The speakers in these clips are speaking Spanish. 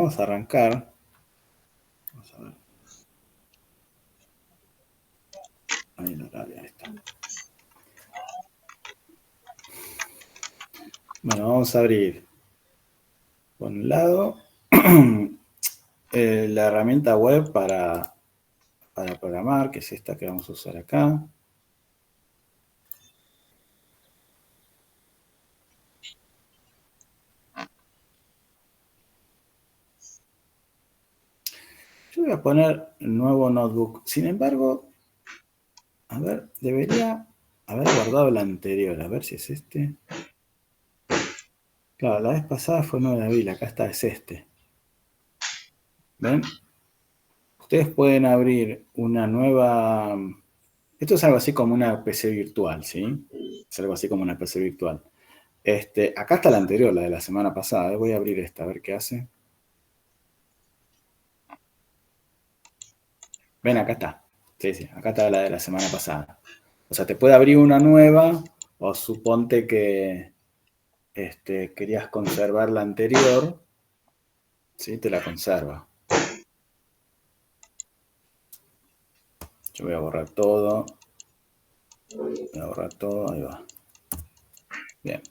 vamos a arrancar. Vamos a ver. Ahí el horario, ahí está. Bueno, vamos a abrir por un lado la herramienta web para programar, que es esta que vamos a usar acá. Yo voy a poner nuevo notebook. Sin embargo, a ver, debería haber guardado el anterior. A ver si es este. Claro, la vez pasada fue 9 de abril. Acá está, es este. ¿Ven? Ustedes pueden abrir una nueva... Esto es algo así como una PC virtual, ¿sí? Es algo así como una PC virtual. Acá está la anterior, la de la semana pasada. Voy a abrir esta, a ver qué hace. Ven, acá está. Sí, sí, acá está la de la semana pasada. O sea, te puede abrir una nueva o suponte que querías conservar la anterior, ¿sí? Te la conserva. Yo voy a borrar todo. Voy a borrar todo, ahí va. Bien.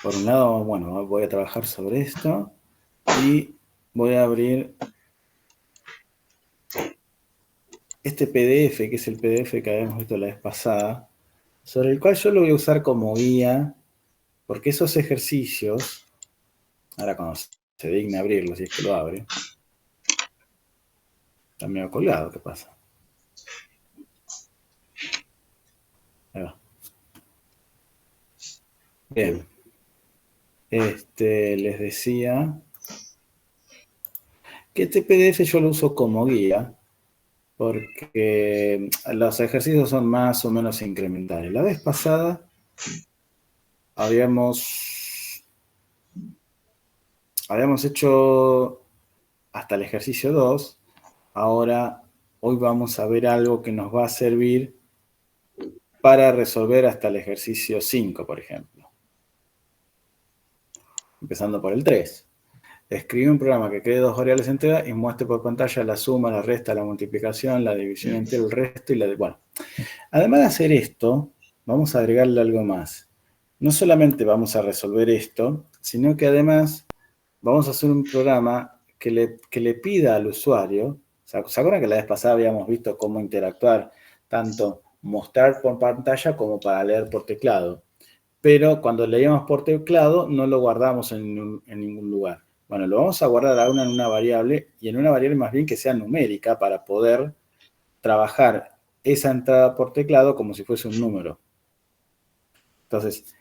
Por un lado, bueno, voy a trabajar sobre esto y voy a abrir este PDF, que es el PDF que habíamos visto la vez pasada, sobre el cual yo lo voy a usar como guía, porque esos ejercicios, ahora cuando se digne abrirlo, si es que lo abre, está medio colgado, ¿qué pasa? Ahí va. Bien. Les decía que este PDF yo lo uso como guía, porque los ejercicios son más o menos incrementales. La vez pasada habíamos hecho hasta el ejercicio 2. Ahora, hoy vamos a ver algo que nos va a servir para resolver hasta el ejercicio 5, por ejemplo. Empezando por el 3. Escribe un programa que cree dos variables enteras y muestre por pantalla la suma, la resta, la multiplicación, la división entera, el resto y la de... Bueno, además de hacer esto, vamos a agregarle algo más. No solamente vamos a resolver esto, sino que además vamos a hacer un programa que le pida al usuario. ¿Se acuerdan que la vez pasada habíamos visto cómo interactuar, tanto mostrar por pantalla como para leer por teclado? Pero cuando leíamos por teclado no lo guardamos en ningún lugar. Bueno, lo vamos a guardar ahora en una variable, y en una variable más bien que sea numérica, para poder trabajar esa entrada por teclado como si fuese un número. Entonces,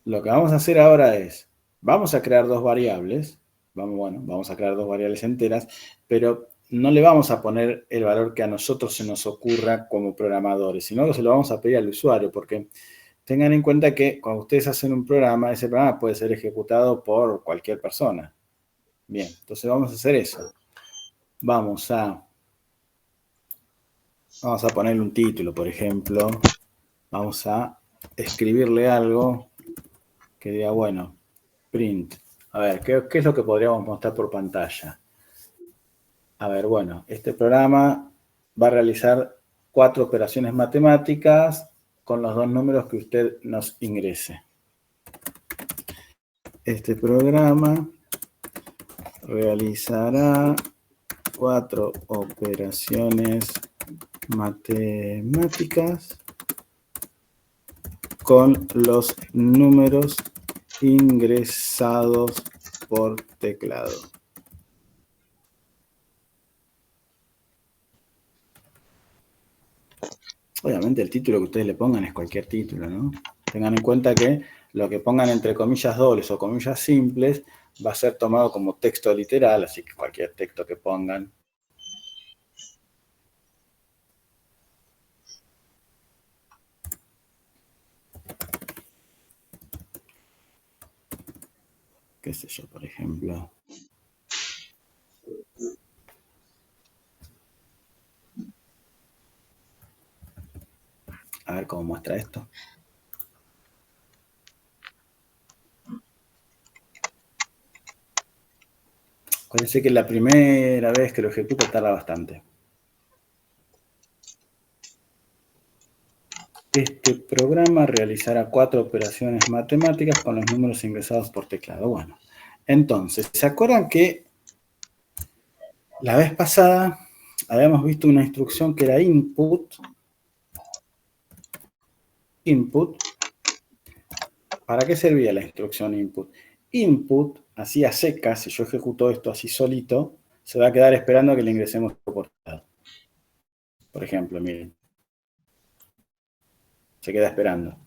lo que vamos a hacer ahora es, vamos a crear dos variables, vamos a crear dos variables enteras, pero no le vamos a poner el valor que a nosotros se nos ocurra como programadores, sino que se lo vamos a pedir al usuario, porque tengan en cuenta que cuando ustedes hacen un programa, ese programa puede ser ejecutado por cualquier persona. Bien, entonces vamos a hacer eso. Vamos a ponerle un título, por ejemplo. Vamos a escribirle algo que diga, bueno, print. A ver, ¿qué es lo que podríamos mostrar por pantalla? A ver, bueno, este programa va a realizar 4 operaciones matemáticas con los 2 números que usted nos ingrese. Este programa realizará 4 operaciones matemáticas con los números ingresados por teclado. Obviamente el título que ustedes le pongan es cualquier título, ¿no? Tengan en cuenta que lo que pongan entre comillas dobles o comillas simples va a ser tomado como texto literal, así que cualquier texto que pongan. Qué sé yo, por ejemplo. A ver cómo muestra esto. Parece que la primera vez que lo ejecuta tarda bastante. Este programa realizará 4 operaciones matemáticas con los números ingresados por teclado. Bueno, entonces, ¿se acuerdan que la vez pasada habíamos visto una instrucción que era input? Input. ¿Para qué servía la instrucción input? Input, así a secas, si yo ejecuto esto así solito, se va a quedar esperando a que le ingresemos por teclado. Por ejemplo, miren. Se queda esperando.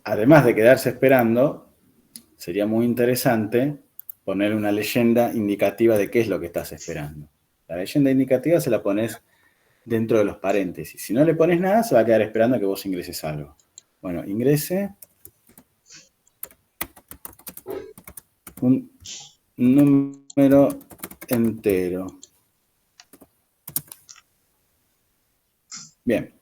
Además de quedarse esperando, sería muy interesante poner una leyenda indicativa de qué es lo que estás esperando. La leyenda indicativa se la pones dentro de los paréntesis. Si no le pones nada, se va a quedar esperando a que vos ingreses algo. Bueno, ingrese un número entero. Bien.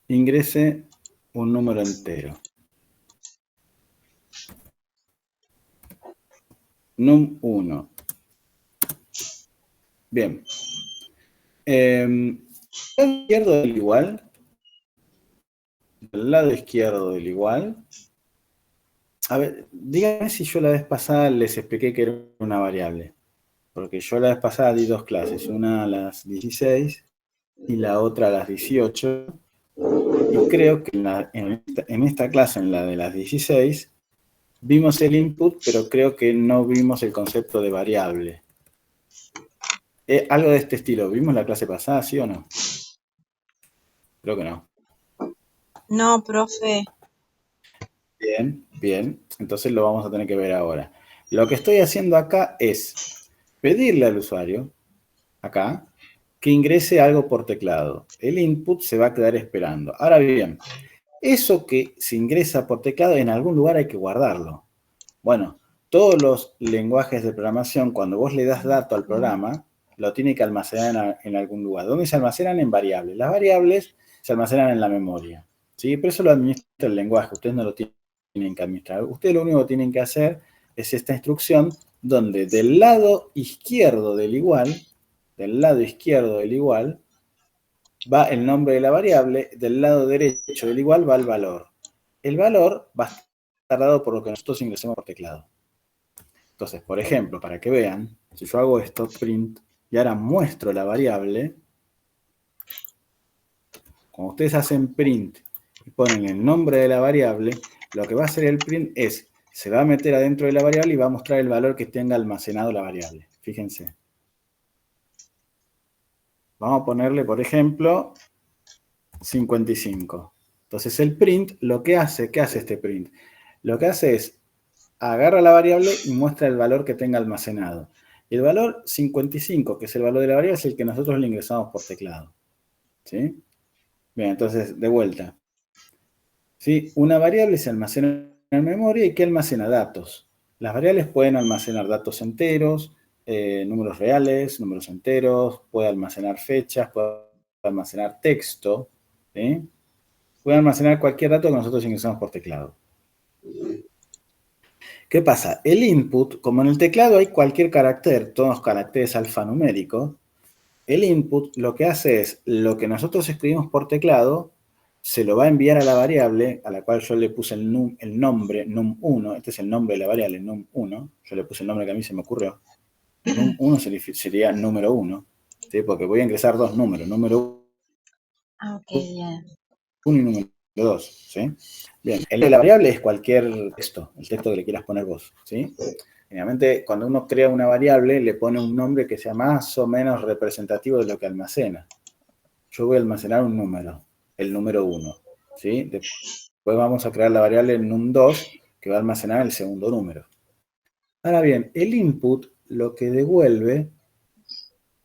Ingrese un número entero. Num1. Bien. Del lado izquierdo del igual. Del lado izquierdo del igual. A ver, díganme si yo la vez pasada les expliqué que era una variable. Porque yo la vez pasada di 2 clases. Una a las 16 y la otra a las 18. Y creo que en esta clase, en la de las 16, vimos el input, pero creo que no vimos el concepto de variable. Algo de este estilo. ¿Vimos la clase pasada, sí o no? Creo que no. No, profe. Bien, bien. Entonces lo vamos a tener que ver ahora. Lo que estoy haciendo acá es pedirle al usuario, acá, que ingrese algo por teclado. El input se va a quedar esperando. Ahora bien, eso que se ingresa por teclado, en algún lugar hay que guardarlo. Bueno, todos los lenguajes de programación, cuando vos le das dato al programa, lo tiene que almacenar en algún lugar. ¿Dónde se almacenan? En variables. Las variables se almacenan en la memoria. ¿Sí? Pero eso lo administra el lenguaje. Ustedes no lo tienen que administrar. Ustedes lo único que tienen que hacer es esta instrucción donde del lado izquierdo del igual, va el nombre de la variable, del lado derecho del igual va el valor. El valor va a estar dado por lo que nosotros ingresemos por teclado. Entonces, por ejemplo, para que vean, si yo hago esto, print, y ahora muestro la variable, cuando ustedes hacen print y ponen el nombre de la variable, lo que va a hacer el print es, se va a meter adentro de la variable y va a mostrar el valor que tenga almacenado la variable. Fíjense. Vamos a ponerle, por ejemplo, 55. Entonces el print, lo que hace, ¿qué hace este print? Lo que hace es, agarra la variable y muestra el valor que tenga almacenado. Y el valor 55, que es el valor de la variable, es el que nosotros le ingresamos por teclado. ¿Sí? Bien, entonces, de vuelta. ¿Sí? Una variable se almacena en memoria y ¿qué almacena? Datos. Las variables pueden almacenar datos enteros, números reales, números enteros, puede almacenar fechas, puede almacenar texto, ¿sí? Puede almacenar cualquier dato que nosotros ingresamos por teclado. ¿Qué pasa? El input, como en el teclado hay cualquier carácter, todos los caracteres alfanuméricos, el input lo que hace es, lo que nosotros escribimos por teclado, se lo va a enviar a la variable, a la cual yo le puse el nombre num1, este es el nombre de la variable num1, yo le puse el nombre que a mí se me ocurrió. Num1 sería número 1, ¿sí? Porque voy a ingresar 2 números, número 1 y número 2, ¿sí? Bien, el de la variable es cualquier texto, el texto que le quieras poner vos, ¿sí? Generalmente, cuando uno crea una variable, le pone un nombre que sea más o menos representativo de lo que almacena. Yo voy a almacenar un número, el número 1, ¿sí? Después vamos a crear la variable num2, que va a almacenar el segundo número. Ahora bien, el input lo que devuelve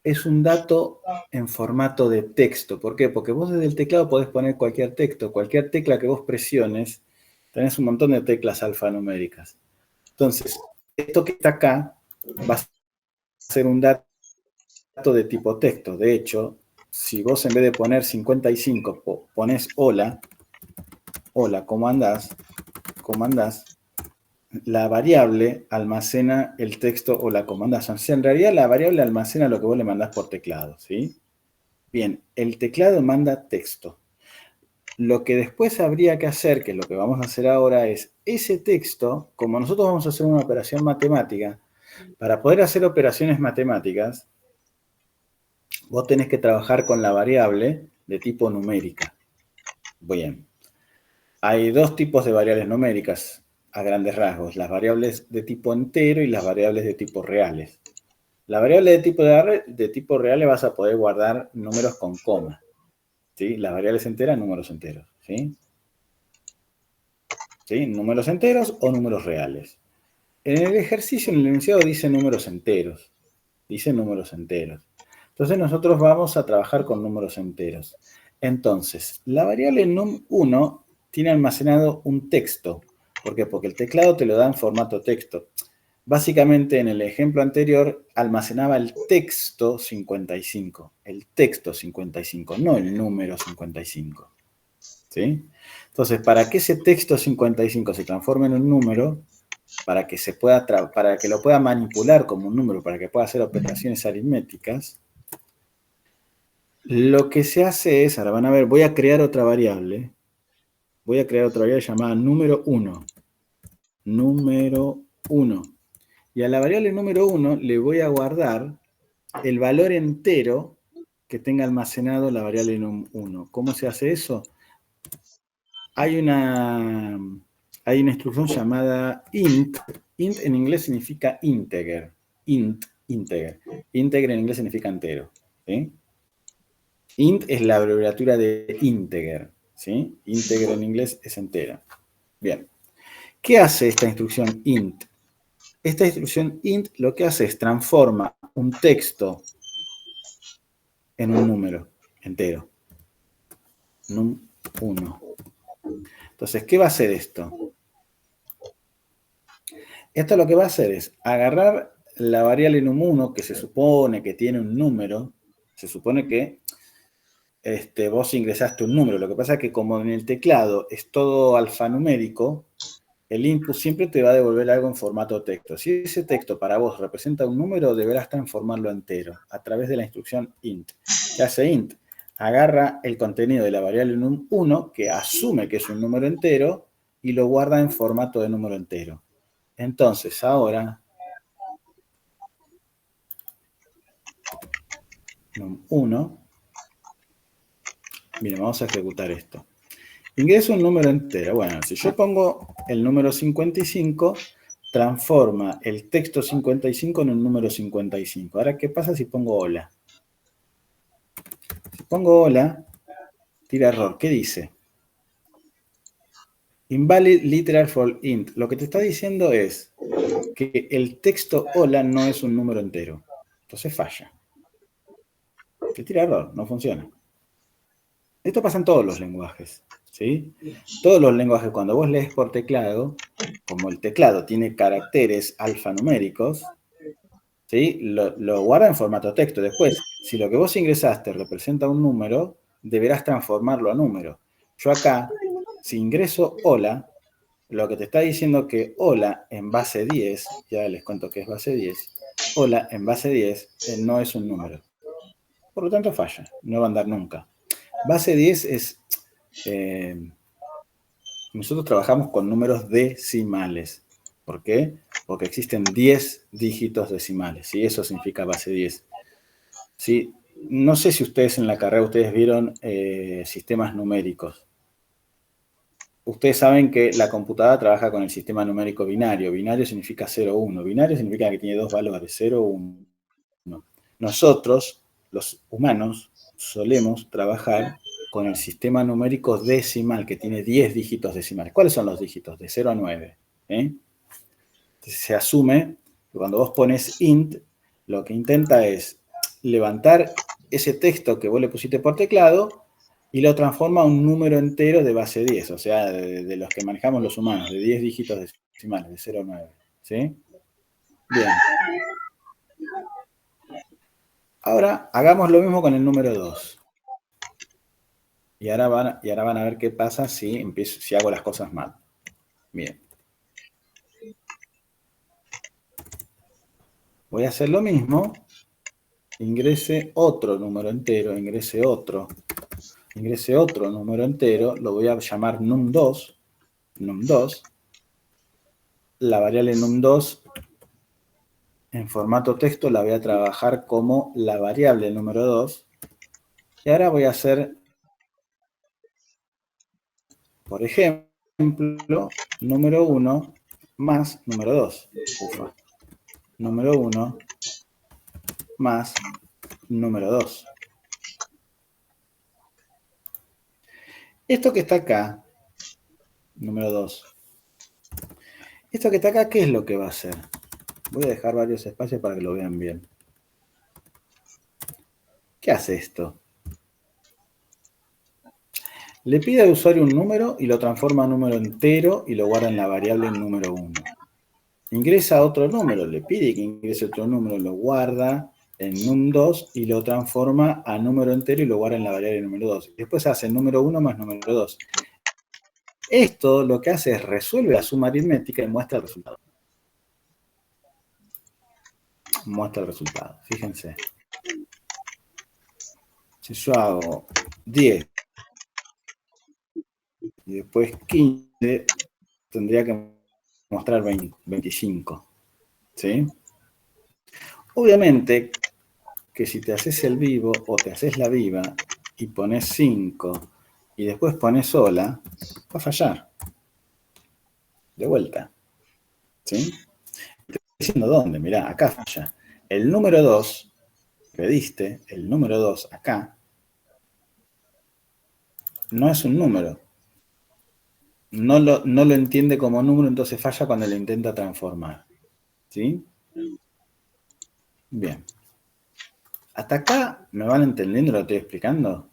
es un dato en formato de texto. ¿Por qué? Porque vos desde el teclado podés poner cualquier texto. Cualquier tecla que vos presiones, tenés un montón de teclas alfanuméricas. Entonces, esto que está acá va a ser un dato de tipo texto. De hecho, si vos en vez de poner 55 pones hola, ¿cómo andás? ¿Cómo andás? la variable almacena el texto o la comandación. O sea, en realidad la variable almacena lo que vos le mandás por teclado, ¿sí? Bien, el teclado manda texto. Lo que después habría que hacer, que es lo que vamos a hacer ahora, es ese texto, como nosotros vamos a hacer una operación matemática, para poder hacer operaciones matemáticas, vos tenés que trabajar con la variable de tipo numérica. Bien. Hay dos tipos de variables numéricas, a grandes rasgos, las variables de tipo entero y las variables de tipo reales. La variable de tipo reales vas a poder guardar números con coma, ¿sí? Las variables enteras, números enteros, ¿sí? ¿Sí? Números enteros o números reales. En el ejercicio, en el enunciado dice números enteros. Dice números enteros. Entonces nosotros vamos a trabajar con números enteros. Entonces, la variable num1 tiene almacenado un texto. ¿Por qué? Porque el teclado te lo da en formato texto. Básicamente, en el ejemplo anterior, almacenaba el texto 55. El texto 55, no el número 55. ¿Sí? Entonces, para que ese texto 55 se transforme en un número, para que lo pueda manipular como un número, para que pueda hacer operaciones aritméticas, lo que se hace es, ahora van a ver, voy a crear otra variable. Voy a crear otra variable llamada número 1. Número 1. Y a la variable número 1 le voy a guardar el valor entero que tenga almacenado la variable num1. ¿Cómo se hace eso? Hay una instrucción llamada int. Int en inglés significa integer. Integer. Integer en inglés significa entero. ¿Sí? Int es la abreviatura de integer. ¿Sí? Integer en inglés es entero. Bien. ¿Qué hace esta instrucción int? Esta instrucción int lo que hace es transforma un texto en un número entero. Num1. Entonces, ¿qué va a hacer esto? Esto lo que va a hacer es agarrar la variable num1, que se supone que tiene un número, se supone que vos ingresaste un número. Lo que pasa es que como en el teclado es todo alfanumérico, el input siempre te va a devolver algo en formato texto. Si ese texto para vos representa un número, deberás transformarlo entero a través de la instrucción int. ¿Qué hace int? Agarra el contenido de la variable num1, que asume que es un número entero, y lo guarda en formato de número entero. Entonces, ahora, num1, miren, vamos a ejecutar esto. Ingreso un número entero. Bueno, si yo pongo el número 55, transforma el texto 55 en un número 55. Ahora, ¿qué pasa si pongo hola? Si pongo hola, tira error. ¿Qué dice? Invalid literal for int. Lo que te está diciendo es que el texto hola no es un número entero. Entonces falla. Te tira error, no funciona. Esto pasa en todos los lenguajes, ¿sí? Todos los lenguajes, cuando vos lees por teclado, como el teclado tiene caracteres alfanuméricos, ¿sí? Lo guarda en formato texto. Después, si lo que vos ingresaste representa un número, deberás transformarlo a número. Yo acá, si ingreso hola, lo que te está diciendo que hola en base 10, ya les cuento que es base 10, hola en base 10 no es un número. Por lo tanto falla, no va a andar nunca. Base 10 es... nosotros trabajamos con números decimales. ¿Por qué? Porque existen 10 dígitos decimales, y eso significa base 10. ¿Sí? No sé si ustedes en la carrera vieron sistemas numéricos. Ustedes saben que la computadora trabaja con el sistema numérico binario. Binario significa 0, 1. Binario significa que tiene dos valores, 0, 1. Nosotros, los humanos, solemos trabajar con el sistema numérico decimal, que tiene 10 dígitos decimales. ¿Cuáles son los dígitos? De 0 a 9. Se asume que cuando vos pones int, lo que intenta es levantar ese texto que vos le pusiste por teclado y lo transforma a un número entero de base 10, o sea, de los que manejamos los humanos, de 10 dígitos decimales, de 0 a 9. ¿Sí? Bien. Ahora, hagamos lo mismo con el número 2. Y ahora van a ver qué pasa si hago las cosas mal. Bien. Voy a hacer lo mismo, ingrese otro número entero, ingrese otro número entero, lo voy a llamar num2, la variable num2 en formato texto la voy a trabajar como la variable número 2, y ahora voy a hacer, por ejemplo, número 1 más número 2, número 1 más número 2. Esto que está acá, número 2, esto que está acá, ¿qué es lo que va a hacer? Voy a dejar varios espacios para que lo vean bien. ¿Qué hace esto? Le pide al usuario un número y lo transforma en número entero y lo guarda en la variable número 1. Ingresa otro número, le pide que ingrese otro número, lo guarda en num2 y lo transforma a número entero y lo guarda en la variable número 2. Después hace número 1 más número 2. Esto lo que hace es resuelve la suma aritmética y muestra el resultado. Fíjense. Si yo hago 10 y después 15, tendría que mostrar 25. ¿Sí? Obviamente que si te haces el vivo o te haces la viva y pones 5 y después pones sola, va a fallar. De vuelta. ¿Sí? Te estoy diciendo dónde, mirá, acá falla. El número 2, que diste, el número 2 acá, no es un número. No lo entiende como número, entonces falla cuando lo intenta transformar. ¿Sí? Bien. ¿Hasta acá me van entendiendo lo que estoy explicando?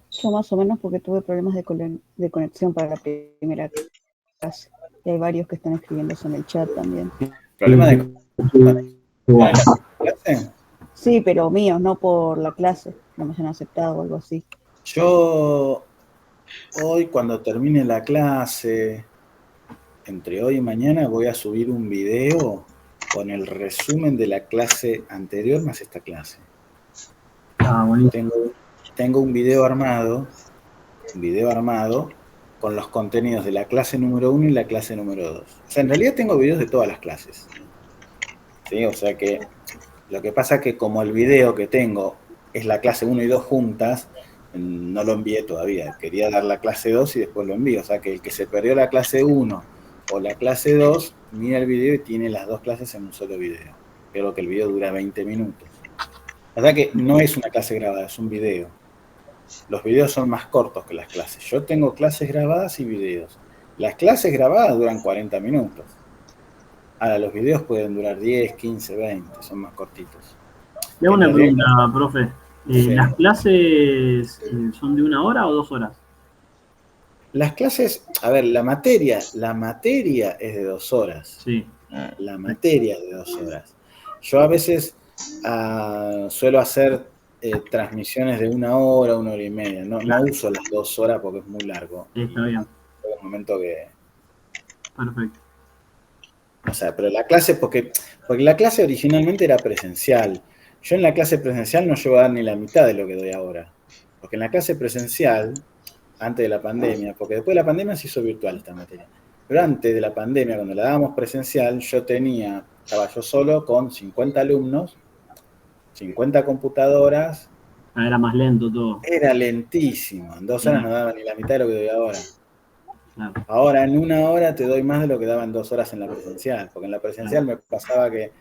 Yo más o menos porque tuve problemas de conexión para la primera clase. Y hay varios que están escribiéndose en el chat también. ¿Problema de clase? Sí, pero míos, no por la clase. No me han aceptado o algo así. Yo hoy, cuando termine la clase, entre hoy y mañana, voy a subir un video con el resumen de la clase anterior más esta clase. Tengo un video armado con los contenidos de la clase número 1 y la clase número 2. O sea, en realidad tengo videos de todas las clases. ¿Sí? O sea que lo que pasa es que como el video que tengo es la clase 1 y 2 juntas, no lo envié todavía. Quería dar la clase 2 y después lo envío. O sea que el que se perdió la clase 1 o la clase 2, mira el video y tiene las dos clases en un solo video. Creo que el video dura 20 minutos. O sea que no es una clase grabada, es un video. Los videos son más cortos que las clases. Yo tengo clases grabadas y videos. Las clases grabadas duran 40 minutos. Ahora, los videos pueden durar 10, 15, 20, son más cortitos. Le hago una pregunta, profe. Sí. ¿Las clases son de 1 hora o 2 horas? Las clases, a ver, la materia es de 2 horas. Sí. La materia es de 2 horas. Yo a veces suelo hacer transmisiones de 1 hora, 1 hora y media. No uso las 2 horas porque es muy largo. Está bien. Es un momento que... Perfecto. O sea, pero la clase, porque la clase originalmente era presencial. Yo en la clase presencial no llevo a dar ni la mitad de lo que doy ahora. Porque en la clase presencial, antes de la pandemia, porque después de la pandemia se hizo virtual esta materia, pero antes de la pandemia, cuando la dábamos presencial, estaba yo solo con 50 alumnos, 50 computadoras. Era más lento todo. Era lentísimo. En 2 horas no daba ni la mitad de lo que doy ahora. Claro. Ahora, en 1 hora te doy más de lo que daba en 2 horas en la presencial, porque en la presencial me pasaba que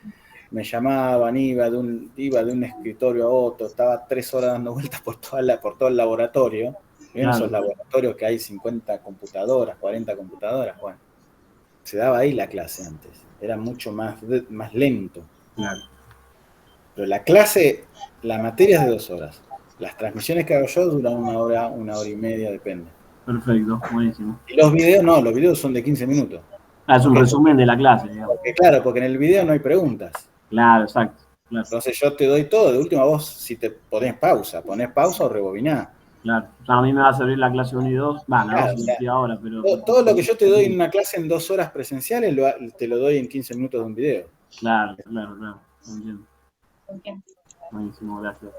me llamaban, iba de un escritorio a otro, estaba 3 horas dando vueltas por todo el laboratorio. ¿Vieron esos laboratorios que hay 50 computadoras, 40 computadoras? Bueno, se daba ahí la clase antes, era mucho más lento. Claro. Pero la materia es de 2 horas. Las transmisiones que hago yo duran 1 hora, 1 hora y media, depende. Perfecto, buenísimo. Y los videos no, los videos son de 15 minutos. Es un resumen de la clase, digamos. Porque en el video no hay preguntas. Claro, exacto. Claro. Entonces yo te doy todo, de última vos si te ponés pausa o rebobinás. Claro. O sea, a mí me va a servir la clase 1 y 2. Va, la Claro, 2 o sea, estoy ahora, pero... todo lo que yo te doy en una clase en 2 horas presenciales, te lo doy en 15 minutos de un video. Claro. Entiendo. Buenísimo, gracias.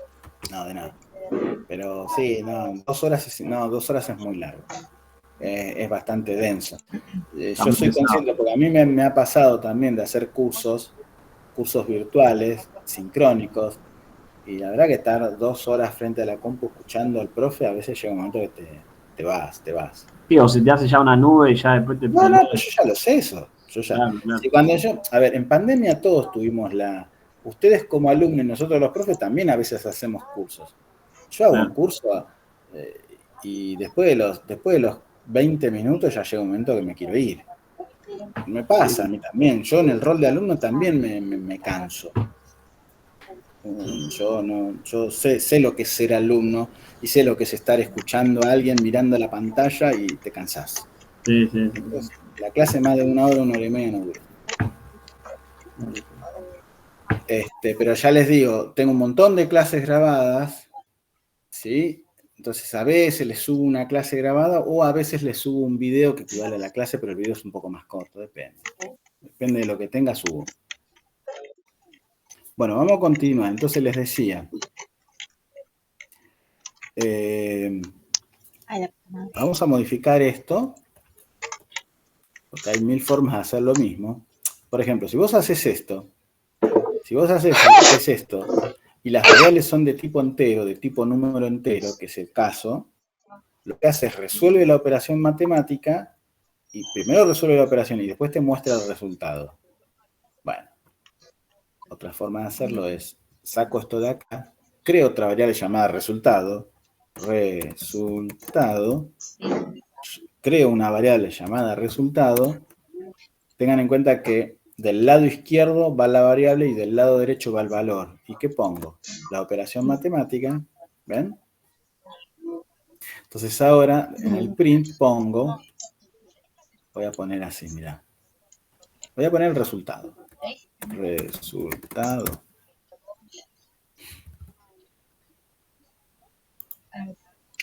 No, de nada. Pero sí, no, 2 horas es muy largo. Es bastante denso. Yo soy consciente, porque a mí me ha pasado también de hacer cursos virtuales, sincrónicos, y la verdad que estar 2 horas frente a la compu escuchando al profe, a veces llega un momento que te vas. Sí, o se te hace ya una nube y ya después te... No, pero yo ya lo sé eso. Claro. Sí, a ver, en pandemia todos tuvimos ustedes como alumnos y nosotros los profes también a veces hacemos cursos. Yo hago un curso eh, y después de los 20 minutos ya llega un momento que me quiero ir. Me pasa a mí también. Yo en el rol de alumno también me canso. Yo sé lo que es ser alumno y sé lo que es estar escuchando a alguien mirando la pantalla y te cansás. Sí. Entonces, la clase más de 1 hora, 1 hora y media no dura. Pero ya les digo, tengo un montón de clases grabadas, ¿sí? Entonces a veces les subo una clase grabada o a veces les subo un video que equivale a la clase, pero el video es un poco más corto, depende. Depende de lo que tenga, subo. Bueno, vamos a continuar. Entonces les decía, vamos a modificar esto, porque hay 1000 formas de hacer lo mismo. Por ejemplo, si vos haces esto, y las variables son de tipo entero, de tipo número entero, que es el caso, lo que hace es resuelve la operación matemática, y primero resuelve la operación y después te muestra el resultado. Bueno, otra forma de hacerlo es, saco esto de acá, creo otra variable llamada resultado, creo una variable llamada resultado, tengan en cuenta que del lado izquierdo va la variable y del lado derecho va el valor. ¿Y qué pongo? La operación matemática, ¿ven? Entonces ahora en el print pongo, voy a poner así, mirá. Voy a poner el resultado. Resultado.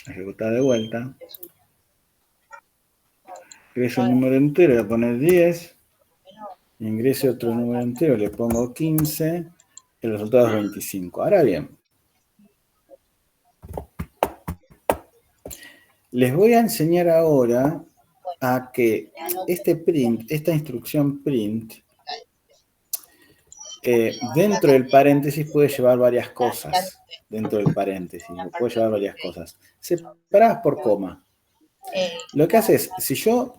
Ejecutar de vuelta. Ingreso un número entero, voy a poner 10. Ingreso otro número entero, le pongo 15. El resultado es 25. Ahora bien, les voy a enseñar ahora a que esta instrucción print, dentro del paréntesis puede llevar varias cosas. Separadas por coma. Lo que hace es, si yo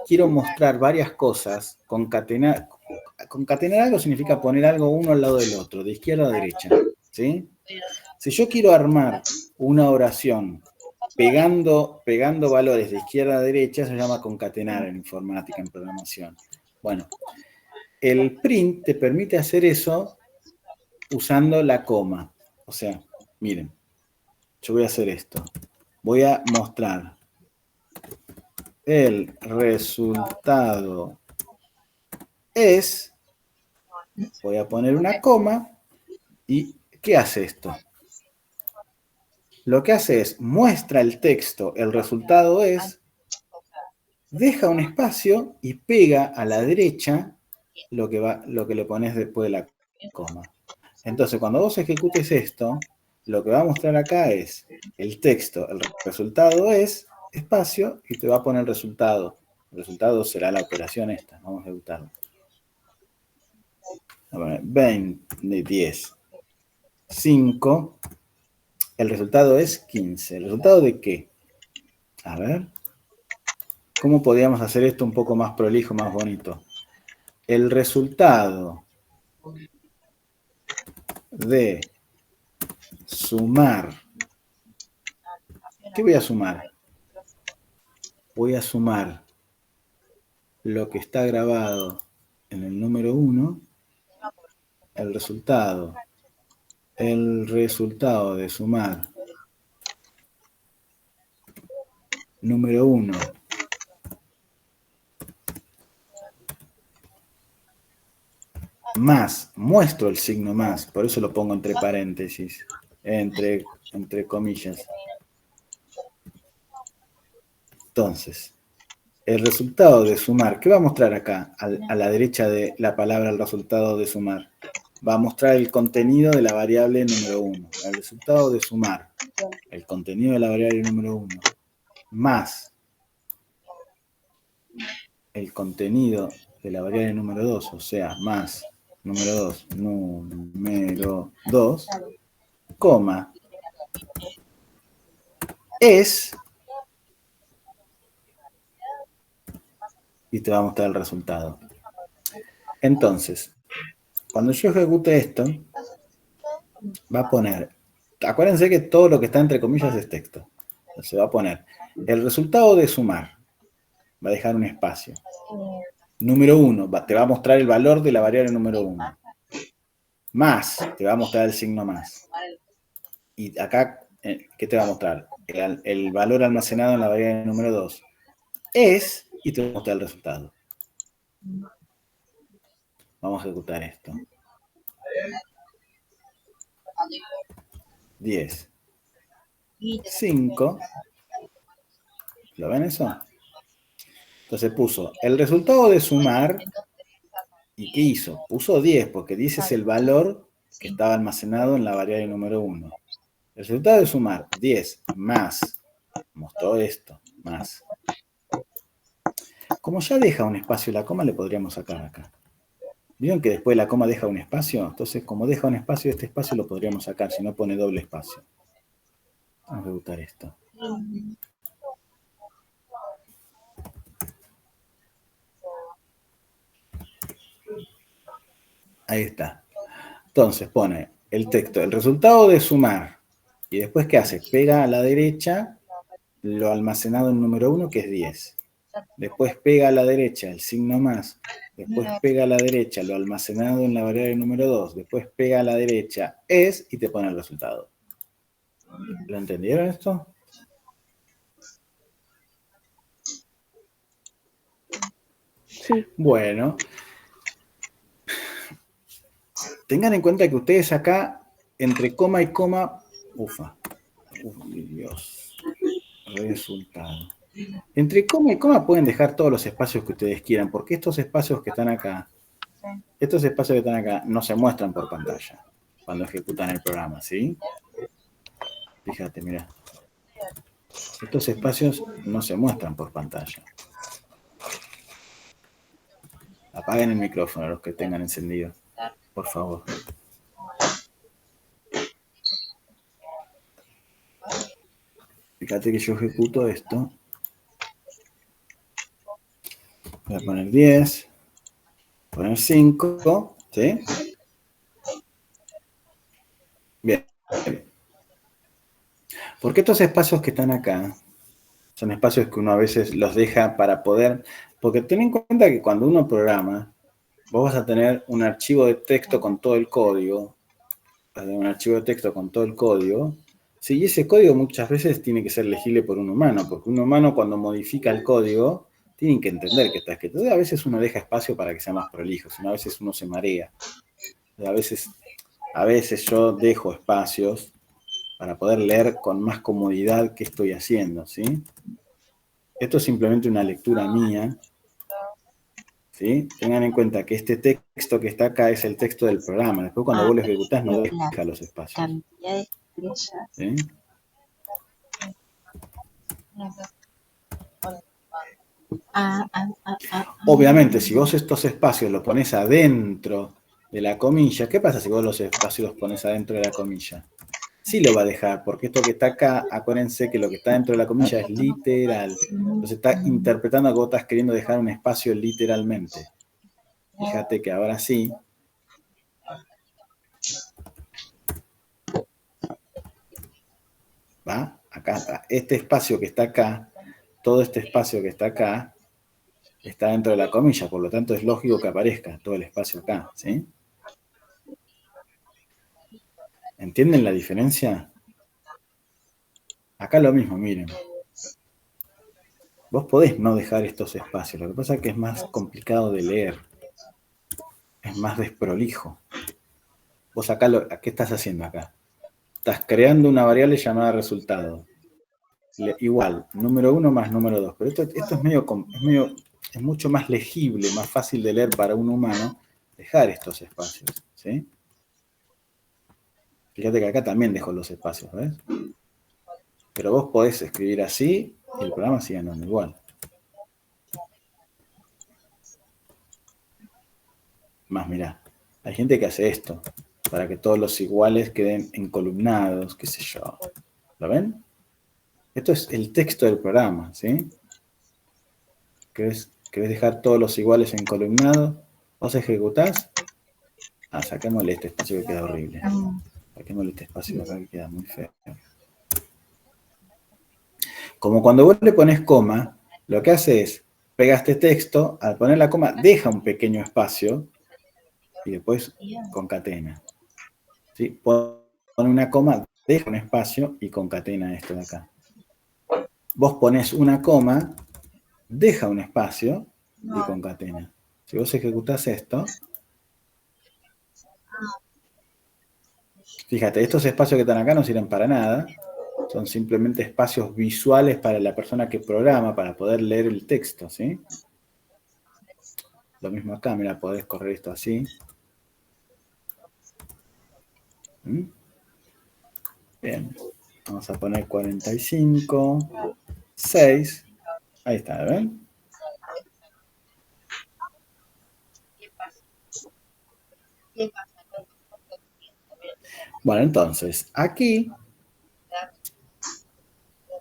quiero mostrar varias cosas, concatenar algo significa poner algo uno al lado del otro, de izquierda a derecha, ¿sí? Si yo quiero armar una oración pegando valores de izquierda a derecha, se llama concatenar en informática, en programación. Bueno, el print te permite hacer eso usando la coma. O sea, miren, yo voy a hacer esto. Voy a mostrar el resultado es, voy a poner una coma, y ¿qué hace esto? Lo que hace es, muestra el texto, el resultado es, deja un espacio y pega a la derecha lo que le pones después de la coma. Entonces, cuando vos ejecutes esto, lo que va a mostrar acá es el texto, el resultado es, espacio, y te va a poner el resultado. El resultado será la operación esta. Vamos a ejecutarlo. 20, 10, 5. El resultado es 15. ¿El resultado de qué? A ver. ¿Cómo podríamos hacer esto un poco más prolijo, más bonito? El resultado de sumar. ¿Qué voy a sumar? Voy a sumar lo que está grabado en el número 1, el resultado de sumar número 1 más, muestro el signo más, por eso lo pongo entre paréntesis, entre comillas. Entonces, el resultado de sumar, ¿qué va a mostrar acá? A la derecha de la palabra el resultado de sumar. Va a mostrar el contenido de la variable número 1. El resultado de sumar el contenido de la variable número 1 más el contenido de la variable número 2, o sea, más número 2, coma, es, y te va a mostrar el resultado. Entonces, cuando yo ejecute esto, va a poner, acuérdense que todo lo que está entre comillas es texto. Entonces va a poner el resultado de sumar, va a dejar un espacio. Número 1, te va a mostrar el valor de la variable número 1. Más, te va a mostrar el signo más. Y acá, ¿qué te va a mostrar? El valor almacenado en la variable número 2 es, y te va a mostrar el resultado. Vamos a ejecutar esto. 10. 5. ¿Lo ven eso? Entonces puso el resultado de sumar. ¿Y qué hizo? Puso 10, porque 10 es el valor que estaba almacenado en la variable número 1. El resultado de sumar 10 más, mostró esto, más. Como ya deja un espacio la coma, le podríamos sacar acá. ¿Vieron que después la coma deja un espacio? Entonces, como deja un espacio, este espacio lo podríamos sacar, si no pone doble espacio. Vamos a ejecutar esto. Ahí está. Entonces pone el texto, el resultado de sumar. Y después, ¿qué hace? Pega a la derecha lo almacenado en número 1, que es 10. Después pega a la derecha el signo más. Después pega a la derecha lo almacenado en la variable número 2. Después pega a la derecha es y te pone el resultado. ¿Lo entendieron esto? Sí. Bueno. Tengan en cuenta que ustedes acá, entre coma y coma, Dios, resultado. Entre coma y coma pueden dejar todos los espacios que ustedes quieran, porque estos espacios que están acá, no se muestran por pantalla cuando ejecutan el programa, ¿sí? Fíjate, mira. Estos espacios no se muestran por pantalla. Apaguen el micrófono los que tengan encendido, por favor. Fíjate que yo ejecuto esto. Voy a poner 10, poner 5, ¿sí? Bien. Porque estos espacios que están acá son espacios que uno a veces los deja para poder... Porque ten en cuenta que cuando uno programa, vos vas a tener un archivo de texto con todo el código. Sí, y ese código muchas veces tiene que ser legible por un humano, porque un humano cuando modifica el código, tiene que entender que está escrito. Entonces, a veces uno deja espacio para que sea más prolijo, sino a veces uno se marea. A veces yo dejo espacios para poder leer con más comodidad qué estoy haciendo, ¿sí? Esto es simplemente una lectura mía, ¿sí? Tengan en cuenta que este texto que está acá es el texto del programa. Después cuando vos lo ejecutás no deja los espacios. ¿Sí? Obviamente, si vos estos espacios los pones adentro de la comilla, ¿qué pasa si vos los espacios los pones adentro de la comilla? Sí lo va a dejar, porque esto que está acá, acuérdense que lo que está dentro de la comilla es literal. Entonces está interpretando que vos estás queriendo dejar un espacio literalmente. Fíjate que ahora sí. ¿Va? Acá está. Este espacio que está acá, todo este espacio que está acá, está dentro de la comilla, por lo tanto es lógico que aparezca todo el espacio acá, ¿sí? ¿Entienden la diferencia? Acá lo mismo, miren. Vos podés no dejar estos espacios, lo que pasa es que es más complicado de leer. Es más desprolijo. Vos acá, ¿qué estás haciendo acá? Estás creando una variable llamada resultado. igual, número 1 más número 2. Pero esto es mucho más legible, más fácil de leer para un humano, dejar estos espacios, ¿sí? Fíjate que acá también dejo los espacios, ¿ves? Pero vos podés escribir así y el programa sigue andando igual. Más, mirá, hay gente que hace esto, para que todos los iguales queden encolumnados, qué sé yo. ¿Lo ven? Esto es el texto del programa, ¿sí? ¿Querés dejar todos los iguales encolumnados? ¿Vos ejecutás? Saquémosle este espacio que queda horrible. Saquémosle este espacio acá que queda muy feo. Como cuando vos le pones coma, lo que hace es, pega este texto, al poner la coma, deja un pequeño espacio y después concatena. ¿Sí? Pone una coma, deja un espacio y concatena esto de acá. Vos ponés una coma, deja un espacio y concatena. Si vos ejecutás esto, fíjate, estos espacios que están acá no sirven para nada, son simplemente espacios visuales para la persona que programa, para poder leer el texto, ¿sí? Lo mismo acá, mira, podés correr esto así. Bien, vamos a poner 45, 6, ahí está, ¿ven? Bueno, entonces, aquí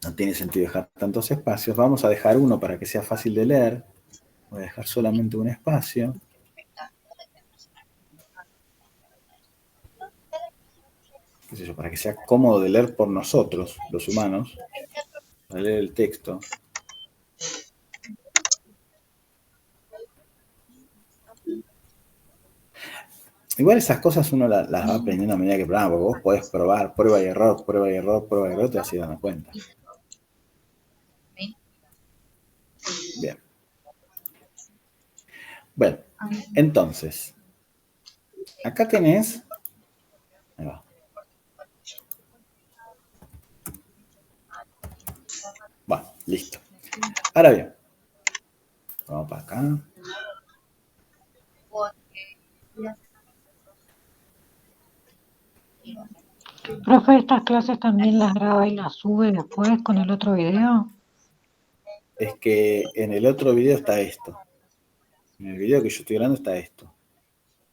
no tiene sentido dejar tantos espacios. Vamos a dejar uno para que sea fácil de leer. Voy a dejar solamente un espacio. ¿Qué sé yo? Para que sea cómodo de leer por nosotros, los humanos. Para leer el texto. Igual esas cosas uno las va aprendiendo a medida que programa, porque vos podés probar, prueba y error, prueba y error, prueba y error, te vas a ir dando cuenta. Bien. Bueno, entonces, acá tenés... Ahí va. Bueno, listo. Ahora bien, vamos para acá. Profe, ¿estas clases también las graba y las sube después con el otro video? Es que en el otro video está esto. En el video que yo estoy grabando está esto.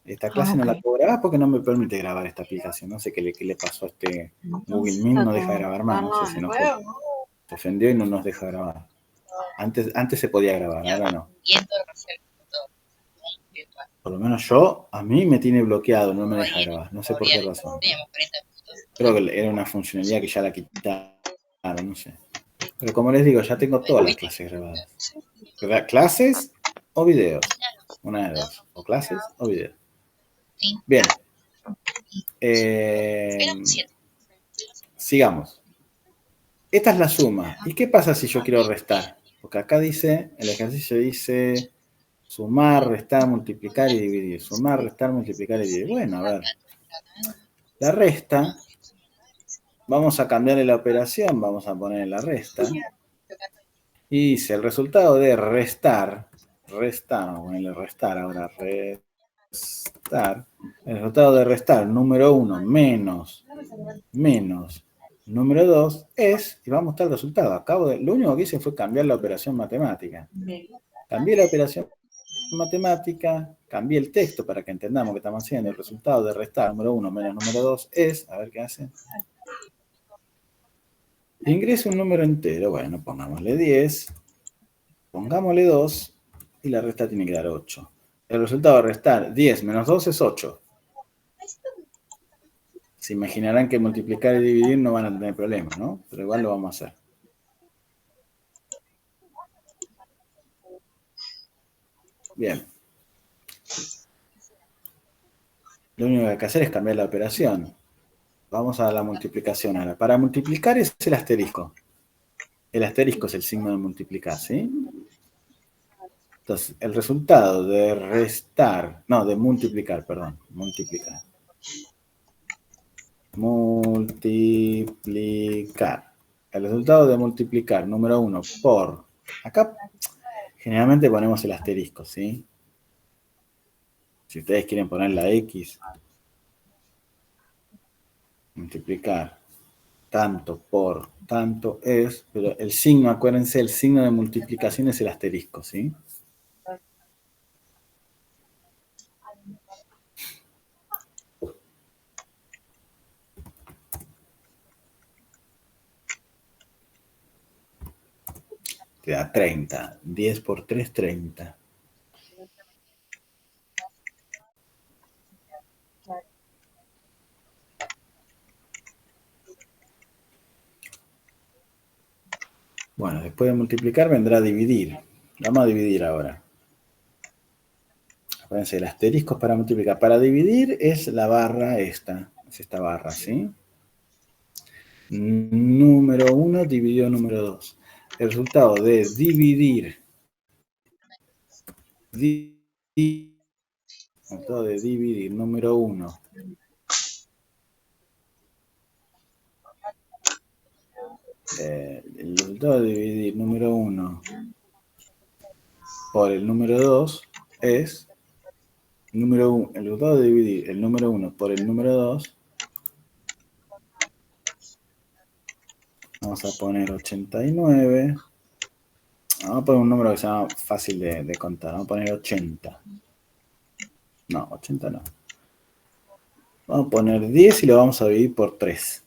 Esta clase no la puedo grabar porque no me permite grabar esta aplicación. No sé qué le pasó a este Google Meet, no deja grabar más, no sé si no se ofendió y no nos deja grabar. Antes se podía grabar, ahora no. Por lo menos a mí me tiene bloqueado, no me deja grabar, no sé por qué razón. Creo que era una funcionalidad que ya la quitaron, no sé. Pero como les digo, ya tengo todas las clases grabadas. ¿Clases o videos? Una de dos. O clases o videos. Bien. Sigamos. Esta es la suma. ¿Y qué pasa si yo quiero restar? Porque acá dice, el ejercicio dice sumar, restar, multiplicar y dividir. Sumar, restar, multiplicar y dividir. Bueno, a ver. La resta, vamos a cambiarle la operación, vamos a poner la resta. Y dice, el resultado de restar, vamos a ponerle restar ahora, restar. El resultado de restar, número 1 menos número 2 es, y vamos a mostrar el resultado. Lo único que hice fue cambiar la operación matemática. Cambié la operación matemática, cambié el texto para que entendamos que estamos haciendo. El resultado de restar número 1 menos número 2 es, a ver qué hace. Ingreso un número entero, bueno, pongámosle 10, pongámosle 2 y la resta tiene que dar 8. El resultado de restar 10 menos 2 es 8. Se imaginarán que multiplicar y dividir no van a tener problemas, ¿no? Pero igual lo vamos a hacer. Bien. Lo único que hay que hacer es cambiar la operación. Vamos a la multiplicación ahora. Para multiplicar es el asterisco. El asterisco es el signo de multiplicar, ¿sí? Entonces, el resultado de restar, no, de multiplicar, perdón, multiplicar. el resultado de multiplicar número 1 por... Acá generalmente ponemos el asterisco, ¿sí? Si ustedes quieren poner la X, multiplicar tanto por tanto es, pero el signo, acuérdense, el signo de multiplicación es el asterisco, ¿sí? Te da 30. 10 por 3, 30. Bueno, después de multiplicar vendrá a dividir. Vamos a dividir ahora. Acuérdense, el asterisco es para multiplicar. Para dividir es la barra esta. Es esta barra, ¿sí? Número 1 dividido número 2. El resultado de dividir. El resultado de dividir número 1. El resultado de dividir número 1 por el número 2 es número 1. El resultado de dividir el número 1 por el número 2. Vamos a poner 89. Vamos a poner un número que sea fácil de contar. Vamos a poner 80. No, 80 no. Vamos a poner 10 y lo vamos a dividir por 3.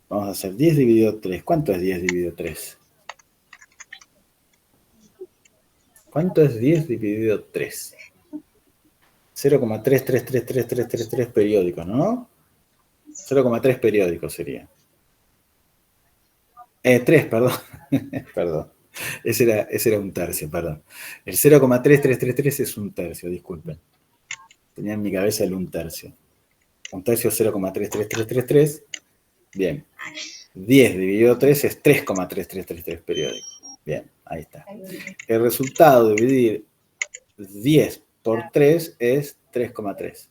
Vamos a hacer 10 dividido 3. ¿Cuánto es 10 dividido 3? ¿Cuánto es 10 dividido 3? 0,3333333 periódicos, ¿no? 0,3 periódicos sería. 3, perdón. Perdón. Ese era un tercio, perdón. El 0,3333 es un tercio, disculpen. Tenía en mi cabeza el un tercio. Un tercio es 0,33333. Bien. 10 dividido 3 es 3,3333 periódicos. Bien, ahí está. El resultado de dividir 10 por 3 es 3,3.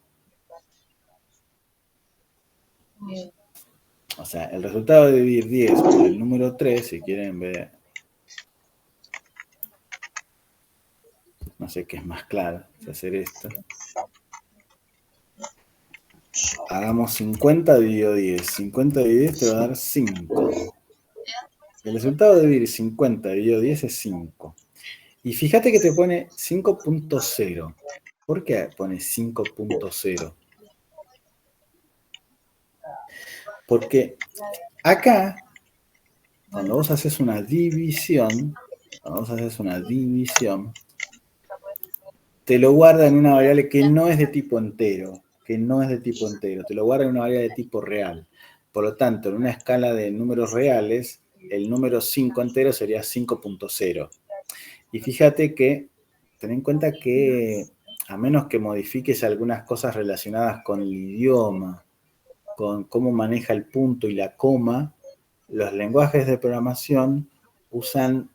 O sea, el resultado de dividir 10 por el número 3, si quieren ver, no sé qué es más claro, es hacer esto. Hagamos 50 dividido 10. 50 dividido 10 te va a dar 5. El resultado de dividir 50 dividido 10 es 5. Y fíjate que te pone 5.0. ¿Por qué pone 5.0? Porque acá, cuando vos haces una división, te lo guarda en una variable que no es de tipo entero. Te lo guarda en una variable de tipo real. Por lo tanto, en una escala de números reales, el número 5 entero sería 5.0. Y fíjate que, ten en cuenta que, a menos que modifiques algunas cosas relacionadas con el idioma, con cómo maneja el punto y la coma, los lenguajes de programación usan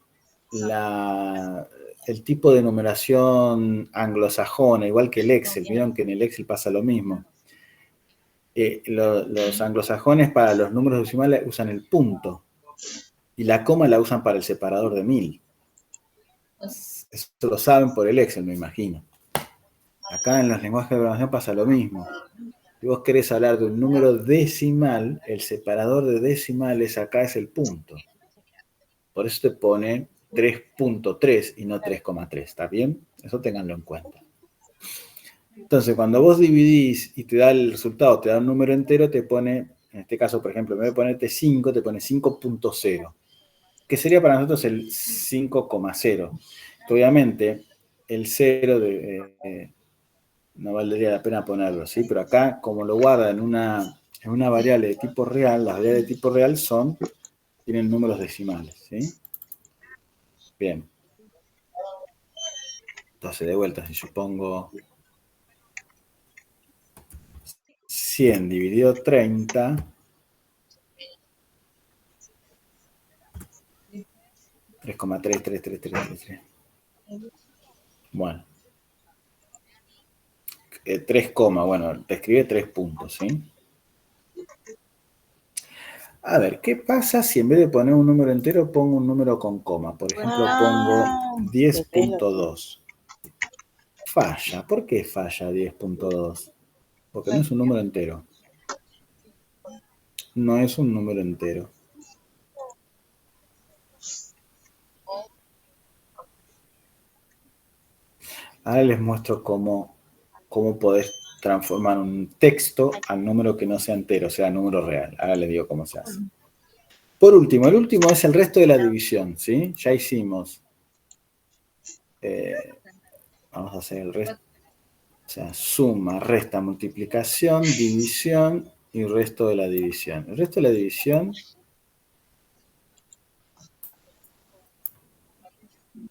el tipo de numeración anglosajona, igual que el Excel. Vieron que en el Excel pasa lo mismo. Los anglosajones para los números decimales usan el punto y la coma la usan para el separador de 1000. Eso lo saben por el Excel, me imagino. Acá en los lenguajes de programación pasa lo mismo. Si vos querés hablar de un número decimal, el separador de decimales acá es el punto. Por eso te pone 3.3 y no 3,3. ¿Está bien? Eso ténganlo en cuenta. Entonces, cuando vos dividís y te da el resultado, te da un número entero, te pone, en este caso, por ejemplo, en vez de ponerte 5, te pone 5.0. Que sería para nosotros el 5,0. Obviamente, el 0 no valdría la pena ponerlo, ¿sí? Pero acá, como lo guarda en una variable de tipo real, las variables de tipo real tienen números decimales, ¿sí? Bien. Entonces, de vuelta, si yo pongo 100 dividido 30, $3,33333. Bueno. 3, bueno, te escribe 3 puntos, ¿sí? A ver, ¿qué pasa si en vez de poner un número entero pongo un número con coma? Por ejemplo, pongo 10.2. Falla. ¿Por qué falla 10.2? Porque no es un número entero. No es un número entero. Ahora les muestro cómo podés transformar un texto al número que no sea entero, o sea, número real. Ahora les digo cómo se hace. Por último, el último es el resto de la división, ¿sí? Ya hicimos. Vamos a hacer el resto. O sea, suma, resta, multiplicación, división y resto de la división. El resto de la división...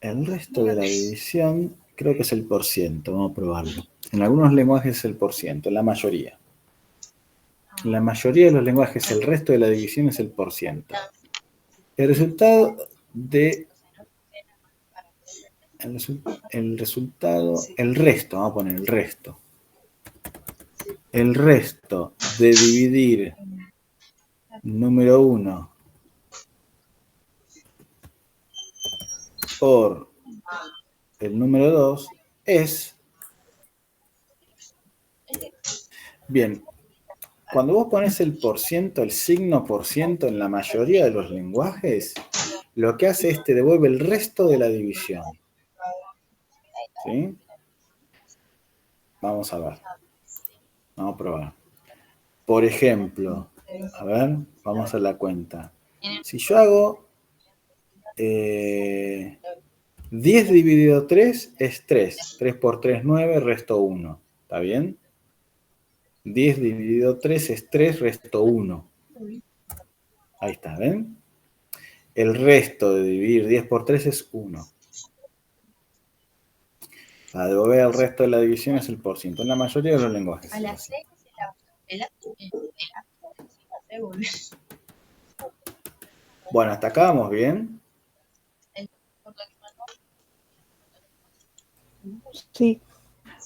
El resto de la división creo que es el porciento. Vamos a probarlo. En algunos lenguajes es el porciento, en la mayoría. En la mayoría de los lenguajes el resto de la división es el porciento. El resultado de... El resto, vamos a poner el resto. El resto de dividir número 1 por el número 2 es... Bien, cuando vos pones el porciento, el signo porciento en la mayoría de los lenguajes, lo que hace es te devuelve el resto de la división. ¿Sí? Vamos a ver. Vamos a probar. Por ejemplo, a ver, vamos a hacer la cuenta. Si yo hago 10 dividido 3 es 3. 3 por 3, 9, resto 1. ¿Está bien? 10 dividido 3 es 3, resto 1. Ahí está, ¿ven? El resto de dividir 10 por 3 es 1. Para devolver el resto de la división es el porciento. En la mayoría de los lenguajes. Bueno, hasta acá vamos bien. Sí.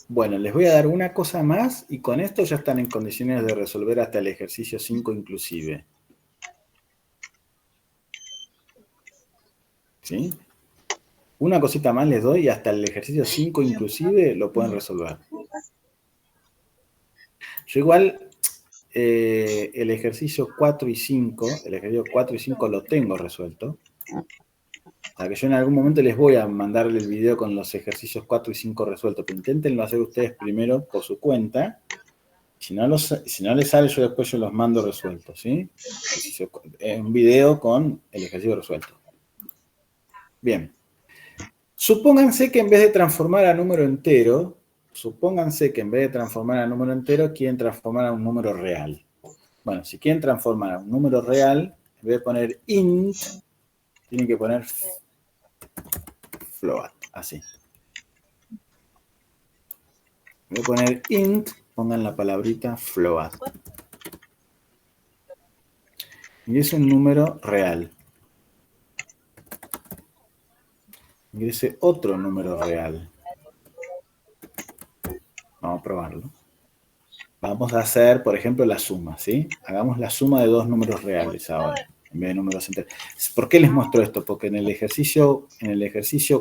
Bueno, les voy a dar una cosa más y con esto ya están en condiciones de resolver hasta el ejercicio 5 inclusive. ¿Sí? Una cosita más les doy y hasta el ejercicio 5 inclusive lo pueden resolver. Yo igual el ejercicio 4 y 5, lo tengo resuelto. O sea que yo en algún momento les voy a mandarle el video con los ejercicios 4 y 5 resueltos, pero inténtenlo hacer ustedes primero por su cuenta. Si no les sale, yo después los mando resueltos, ¿sí? Un video con el ejercicio resuelto. Bien. Supónganse que en vez de transformar a número entero, quieren transformar a un número real. Bueno, si quieren transformar a un número real, en vez de poner int, tienen que poner float, así. En vez de poner int, pongan la palabrita float. Y es un número real. Ingrese otro número real. Vamos a probarlo. Vamos a hacer, por ejemplo, la suma, ¿sí? Hagamos la suma de dos números reales ahora, en vez de números enteros. ¿Por qué les muestro esto? Porque en el ejercicio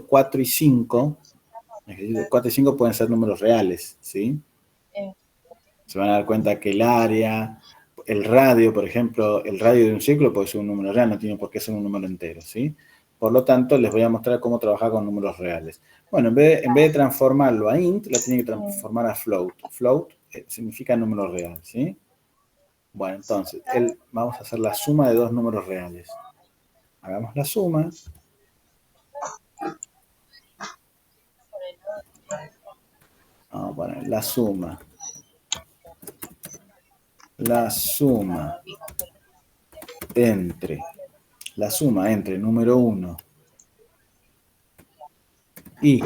4 y 5, pueden ser números reales, ¿sí? Se van a dar cuenta que el área, el radio, por ejemplo, el radio de un círculo puede ser un número real, no tiene por qué ser un número entero, ¿sí? Por lo tanto, les voy a mostrar cómo trabajar con números reales. Bueno, en vez de transformarlo a int, lo tienen que transformar a float. Float significa número real, ¿sí? Bueno, entonces, vamos a hacer la suma de dos números reales. Hagamos la suma. Vamos a poner la suma. La suma entre número 1 y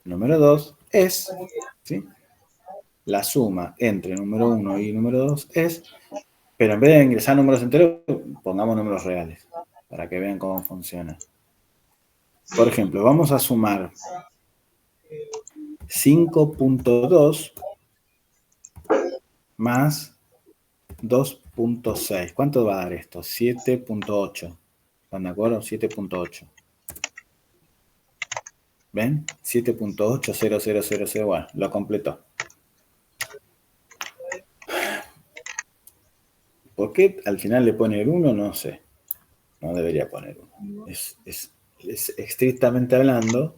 número 2 es, ¿sí? La suma entre número 1 y número 2 es, pero en vez de ingresar números enteros, pongamos números reales, para que vean cómo funciona. Por ejemplo, vamos a sumar 5.2 más 2. 2.6. ¿Cuánto va a dar esto? 7.8. ¿Están de acuerdo? 7.8. ¿Ven? 7.80000. Bueno, lo completó. ¿Por qué al final le pone el 1? No sé. No debería poner 1. Es estrictamente hablando,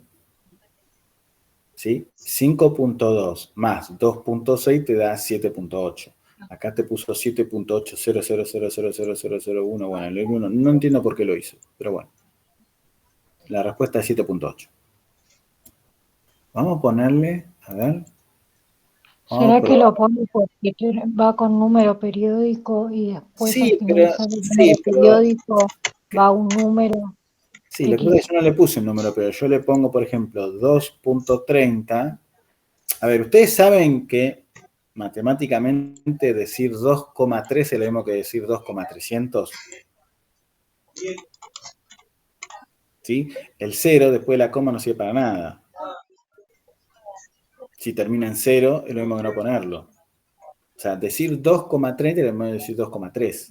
¿sí? 5.2 más 2.6 te da 7.8. Acá te puso 7.800000001. Bueno, el 1 no entiendo por qué lo hizo, pero bueno. La respuesta es 7.8. Vamos a ponerle, a ver. ¿Será que lo pone porque va con número periódico y después al Sí, pero, finalizar el sí, número pero periódico va un número sí, lo que pasa es X? que yo no le puse un número, pero yo le pongo, por ejemplo, 2.30. A ver, ustedes saben que matemáticamente decir 2,3 es lo mismo que decir 2,300. ¿Sí? El 0 después de la coma no sirve para nada. Si termina en 0 es lo mismo que no ponerlo. O sea, decir 2,30 es lo mismo que decir 2,3.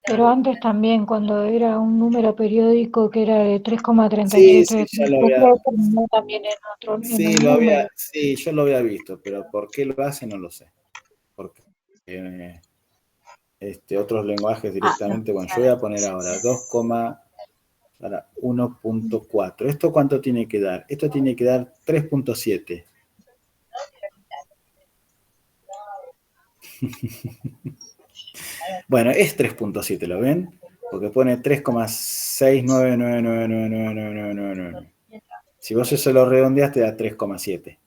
Pero antes también, cuando era un número periódico que era de Sí, sí, 3,3333, ya lo había. después terminó también en Sí, un número. sí, yo lo había visto, pero por qué lo hace no lo sé. Porque otros lenguajes directamente, bueno, yo voy a poner ahora 1.4. ¿Esto cuánto tiene que dar? Esto tiene que dar 3.7. Bueno, es 3.7, ¿lo ven? Porque pone 3,699999999. Si vos eso lo redondeas te da 3,7.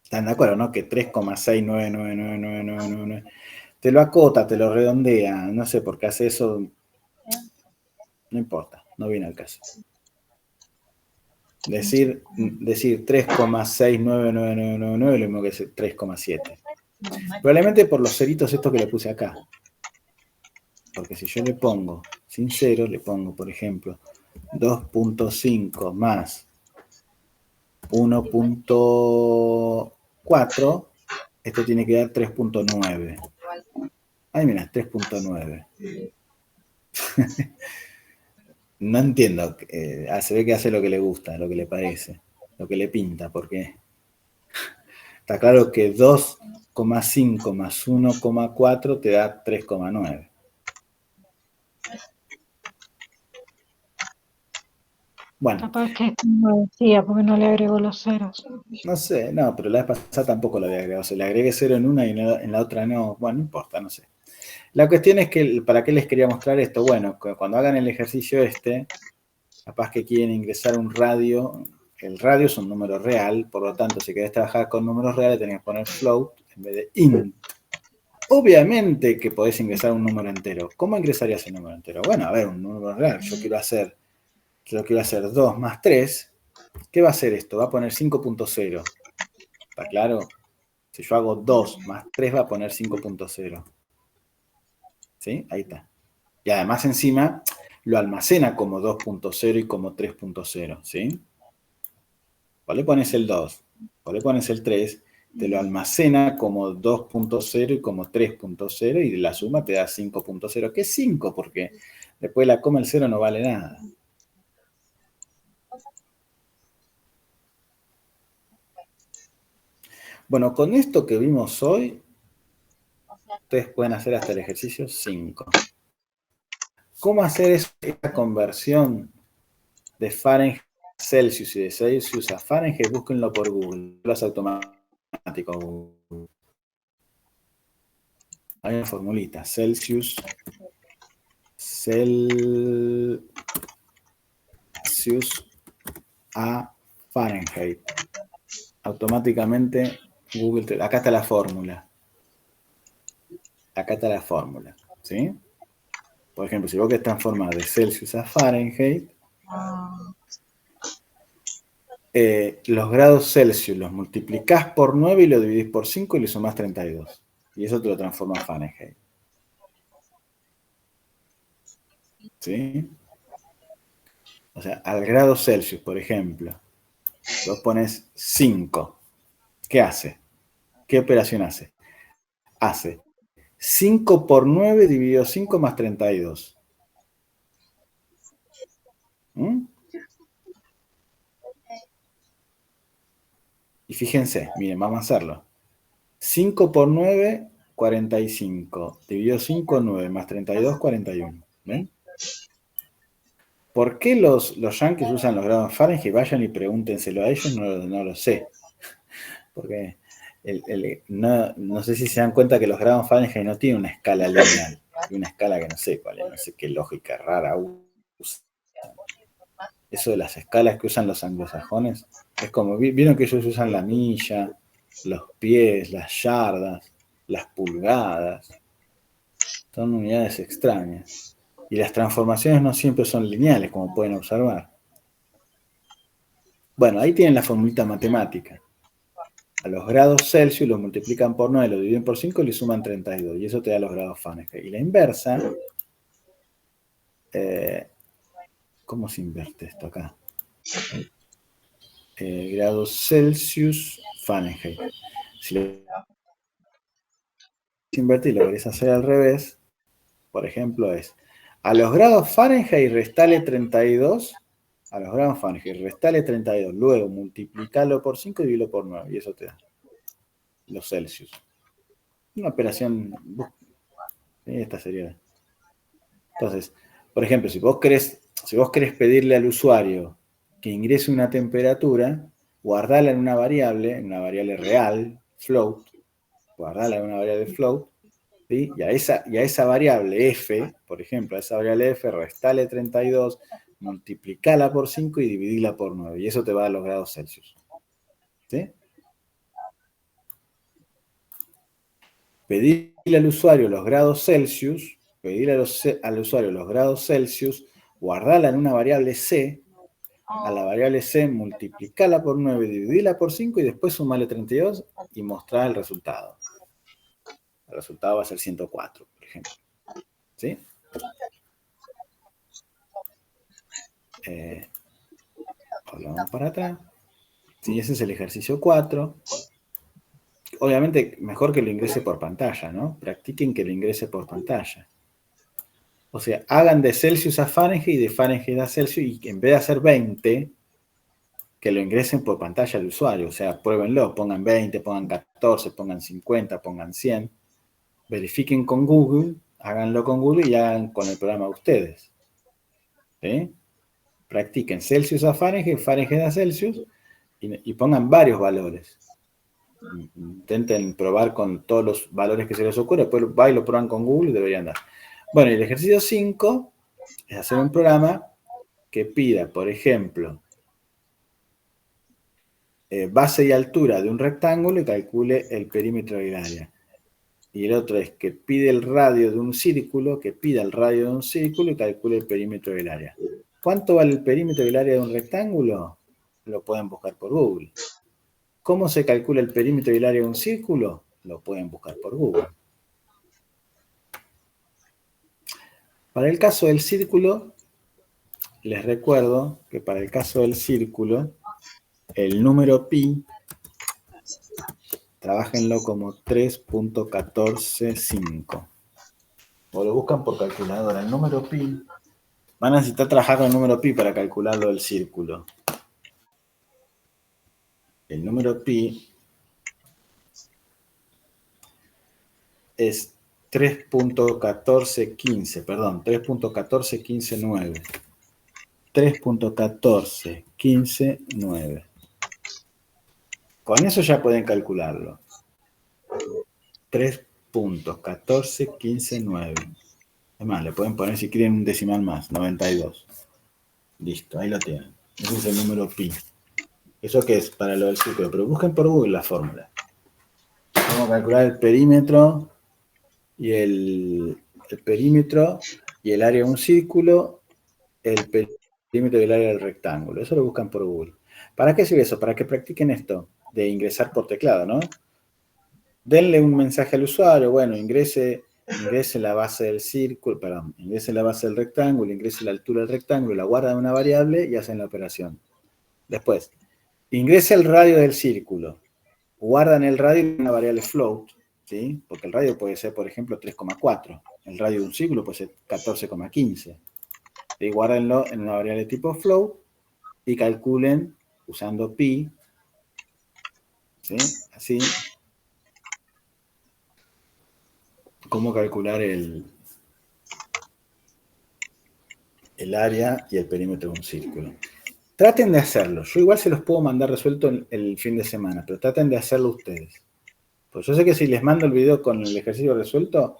¿Están de acuerdo, no? Que 3,6999999 te lo acota, te lo redondea. No sé por qué hace eso. No importa, no viene al caso. Decir 3,69999 es lo mismo que decir 3,7. Probablemente por los ceritos estos que le puse acá. Porque si yo le pongo sin cero, le pongo, por ejemplo, 2.5 más 1.4, esto tiene que dar 3.9. Ay, mira, 3.9. No entiendo. Se ve que hace lo que le gusta, lo que le parece, lo que le pinta, porque está claro que 2,5 más 1,4 te da 3,9. Bueno, Capaz que no decía porque no le agregó los ceros. no sé, no, pero la vez pasada tampoco lo había agregado. O sea, le agregué 0 en una y en la otra no. Bueno, no importa, no sé. La cuestión es que, ¿para qué les quería mostrar esto? Bueno, cuando hagan el ejercicio capaz que quieren ingresar un radio. El radio es un número real, por lo tanto, si querés trabajar con números reales, tenés que poner float en vez de int. Obviamente que podés ingresar un número entero. ¿Cómo ingresarías el número entero? Bueno, a ver, un número real. Yo quiero hacer 2 más 3. ¿Qué va a hacer esto? Va a poner 5.0. ¿Está claro? Si yo hago 2 más 3 va a poner 5.0. ¿Sí? Ahí está. Y además encima lo almacena como 2.0 y como 3.0. ¿Sí? Vos le pones el 2, vos le pones el 3, te lo almacena como 2.0 y como 3.0 y la suma te da 5.0. ¿Qué es 5? Porque después la coma el 0 no vale nada. Bueno, con esto que vimos hoy, ustedes pueden hacer hasta el ejercicio 5. ¿Cómo hacer esa conversión de Fahrenheit a Celsius y de Celsius a Fahrenheit? Búsquenlo por Google. Los automáticos. Hay una formulita. Celsius a Fahrenheit. Automáticamente Google, acá está la fórmula. Acá está la fórmula. ¿Sí? Por ejemplo, si vos querés transformar de Celsius a Fahrenheit, los grados Celsius los multiplicás por 9 y lo dividís por 5 y le sumás 32. Y eso te lo transforma a Fahrenheit. ¿Sí? O sea, al grado Celsius, por ejemplo, vos pones 5. ¿Qué hace? ¿Qué operación hace? hace 5 por 9 dividido 5 más 32. ¿Mm? Y fíjense, miren, vamos a hacerlo. 5 por 9, 45. Dividido 5, 9. Más 32, 41. ¿Ven? ¿Por qué los yankees usan los grados Fahrenheit? Vayan y pregúntenselo a ellos, no lo sé. Porque no sé si se dan cuenta que los grados Fahrenheit no tienen una escala lineal. Hay una escala que no sé cuál es, no sé qué lógica rara usan. Eso de las escalas que usan los anglosajones, es como, vieron que ellos usan la milla, los pies, las yardas, las pulgadas. Son unidades extrañas. Y las transformaciones no siempre son lineales, como pueden observar. Bueno, ahí tienen la formulita matemática. A los grados Celsius los multiplican por 9, lo dividen por 5 y le suman 32. Y eso te da los grados Fahrenheit. Y la inversa, ¿cómo se inverte esto acá? Grados Celsius Fahrenheit. Si lo invertir y lo querés hacer al revés, por ejemplo, es a los grados Fahrenheit restale 32, a los grados Fahrenheit restale 32, luego multiplicalo por 5 y divídelo por 9, y eso te da los Celsius. Una operación, esta sería. Entonces, por ejemplo, si vos querés pedirle al usuario que ingrese una temperatura, guardala en una variable real, float, guardala en una variable float, ¿sí? y a esa variable f, por ejemplo, a esa variable f, restale 32, multiplicala por 5 y dividila por 9, y eso te va a dar los grados Celsius. ¿Sí? Pedirle al usuario los grados Celsius, guardarla en una variable c, a la variable c multiplicala por 9, dividila por 5 y después sumarle 32 y mostrar el resultado. El resultado va a ser 104, por ejemplo. ¿Sí? Volvamos para atrás. Sí, ese es el ejercicio 4. Obviamente, mejor que lo ingrese por pantalla, ¿no? Practiquen que lo ingrese por pantalla. O sea, hagan de Celsius a Fahrenheit y de Fahrenheit a Celsius, y en vez de hacer 20, que lo ingresen por pantalla al usuario. O sea, pruébenlo, pongan 20, pongan 14, pongan 50, pongan 100. Verifiquen con Google, háganlo con Google y hagan con el programa ustedes. ¿Sí? Practiquen Celsius a Fahrenheit, Fahrenheit a Celsius, y pongan varios valores. Intenten probar con todos los valores que se les ocurra, después va y lo prueban con Google y deberían dar. Bueno, y el ejercicio 5 es hacer un programa que pida, por ejemplo, base y altura de un rectángulo y calcule el perímetro del área. Y el otro es que pide el radio de un círculo, que pida el radio de un círculo y calcule el perímetro del área. ¿Cuánto vale el perímetro del área de un rectángulo? Lo pueden buscar por Google. ¿Cómo se calcula el perímetro del área de un círculo? Lo pueden buscar por Google. Para el caso del círculo, les recuerdo que para el caso del círculo, el número pi, trabájenlo como 3.145. O lo buscan por calculadora. El número pi, van a necesitar trabajar con el número pi para calcularlo del círculo. El número pi es 3.14159. 3.14159. Con eso ya pueden calcularlo. 3.14159. Es más, le pueden poner si quieren un decimal más, 92. Listo, ahí lo tienen. Ese es el número pi. ¿Eso qué es? Para lo del círculo. Pero busquen por Google la fórmula. Vamos a calcular el perímetro y el perímetro y el área de un círculo, el perímetro y el área del rectángulo. Eso lo buscan por Google. ¿Para qué sirve eso? Para que practiquen esto de ingresar por teclado, ¿no? Denle un mensaje al usuario, bueno, ingrese la base del círculo, perdón, ingrese la base del rectángulo, ingrese la altura del rectángulo, la guardan en una variable y hacen la operación. Después, ingrese el radio del círculo, guardan el radio en una variable float, ¿sí? Porque el radio puede ser, por ejemplo, 3,4. El radio de un círculo puede ser 14,15. Y guárdenlo en una variable tipo float y calculen usando pi, ¿sí? Así, cómo calcular el área y el perímetro de un círculo. Traten de hacerlo. Yo igual se los puedo mandar resuelto el fin de semana, pero traten de hacerlo ustedes. Pues yo sé que si les mando el video con el ejercicio resuelto,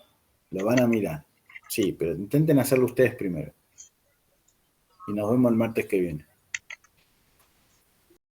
lo van a mirar. Sí, pero intenten hacerlo ustedes primero. Y nos vemos el martes que viene.